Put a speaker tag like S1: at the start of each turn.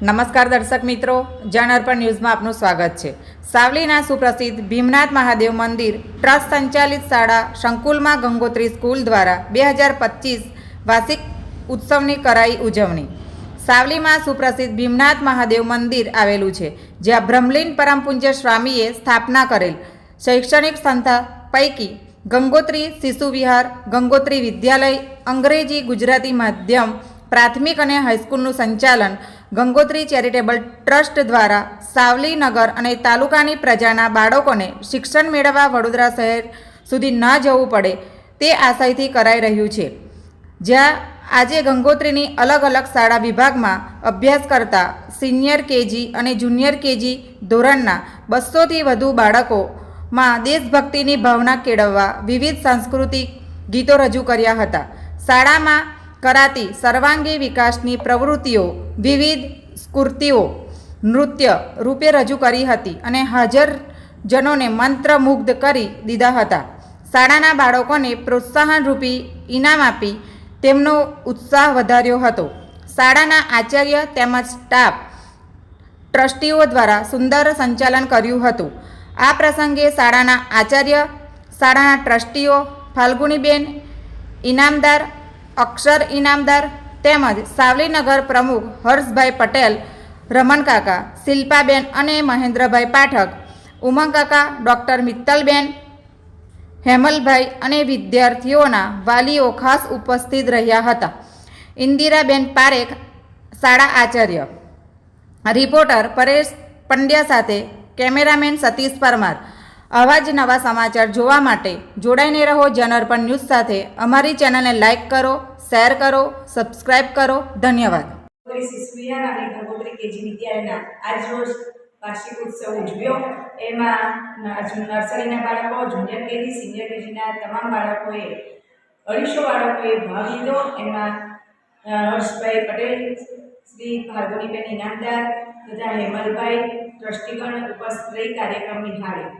S1: નમસ્કાર દર્શક મિત્રો, જન અર્પણ ન્યૂઝમાં આપનું સ્વાગત છે। સાવલીના સુપ્રસિદ્ધ ભીમનાથ મહાદેવ મંદિર ટ્રસ્ટ સંચાલિત શાળા સંકુલમાં ગંગોત્રી સ્કૂલ દ્વારા 2025 વાર્ષિક ઉત્સવની કરાઈ ઉજવણી। સાવલીમાં સુપ્રસિદ્ધ ભીમનાથ મહાદેવ મંદિર આવેલું છે, જ્યાં બ્રહ્મલીન પરમ પૂજ્ય સ્વામીએ સ્થાપના કરેલ શૈક્ષણિક સંસ્થા પૈકી ગંગોત્રી શિશુ વિહાર, ગંગોત્રી વિદ્યાલય, અંગ્રેજી ગુજરાતી માધ્યમ પ્રાથમિક અને હાઈસ્કૂલનું સંચાલન ગંગોત્રી ચેરિટેબલ ટ્રસ્ટ દ્વારા સાવલી નગર અને તાલુકાની પ્રજાના બાળકોને શિક્ષણ મેળવવા વડોદરા શહેર સુધી ન જવું પડે તે આશયથી કરાઈ રહ્યું છે, જ્યાં આજે ગંગોત્રીની અલગ અલગ શાળા વિભાગમાં અભ્યાસ કરતા સિનિયર કેજી અને જુનિયર કેજી ધોરણના 200થી વધુ બાળકોમાં દેશભક્તિની ભાવના કેળવવા વિવિધ સાંસ્કૃતિક ગીતો રજૂ કર્યા હતા। શાળામાં કરાતી સર્વાંગી વિકાસની પ્રવૃત્તિઓ વિવિધ સ્ફૂર્તિઓ નૃત્ય રૂપે રજૂ કરી હતી અને હાજરજનોને મંત્રમુગ્ધ કરી દીધા હતા। શાળાના બાળકોને પ્રોત્સાહન રૂપી ઇનામ આપી તેમનો ઉત્સાહ વધાર્યો હતો। શાળાના આચાર્ય તેમજ સ્ટાફ ટ્રસ્ટીઓ દ્વારા સુંદર સંચાલન કર્યું હતું। આ પ્રસંગે શાળાના આચાર્ય, શાળાના ટ્રસ્ટીઓ ફાલ્ગુનીબેન ઇનામદાર, અક્ષર ઇનામદાર તેમજ સાવલી નગર પ્રમુખ હર્ષભાઈ પટેલ, રમણકાકા, શિલ્પાબેન અને મહેન્દ્રભાઈ પાઠક, ઉમંગકાકા, ડૉક્ટર મિત્તલબેન, હેમલભાઈ અને વિદ્યાર્થીઓના વાલીઓ ખાસ ઉપસ્થિત રહ્યા હતા। ઇન્દિરાબેન પારેખ, શાળા આચાર્ય, રિપોર્ટર પરેશ પંડ્યા સાથે કેમેરામેન સતીશ પરમાર। આવા જ નવા સમાચાર જોવા માટે જોડાઈને રહો જન અર્પણ ન્યૂઝ સાથે। અમારી ચેનલને લાઇક કરો, શેર કરો, સબસ્ક્રાઇબ કરો। ધન્યવાદ।
S2: શિશુ વિહાર અને ગંગોત્રી કેજી વિદ્યાલયના આજ રોજ વાર્ષિક ઉત્સવ ઉજવ્યો। એમાં નર્સરીના બાળકો, જુનિયર કેજી, સિનિયર કેજીના તમામ બાળકોએ 250 બાળકોએ ભાગ લીધો। એમાં હર્ષભાઈ પટેલ, શ્રી ફાલ્ગુનીબેન ઇનામદાર તથા હેમલભાઈ ટ્રસ્ટીગણ ઉપસ્થિત રહી કાર્યક્રમ નિહાળ્યો।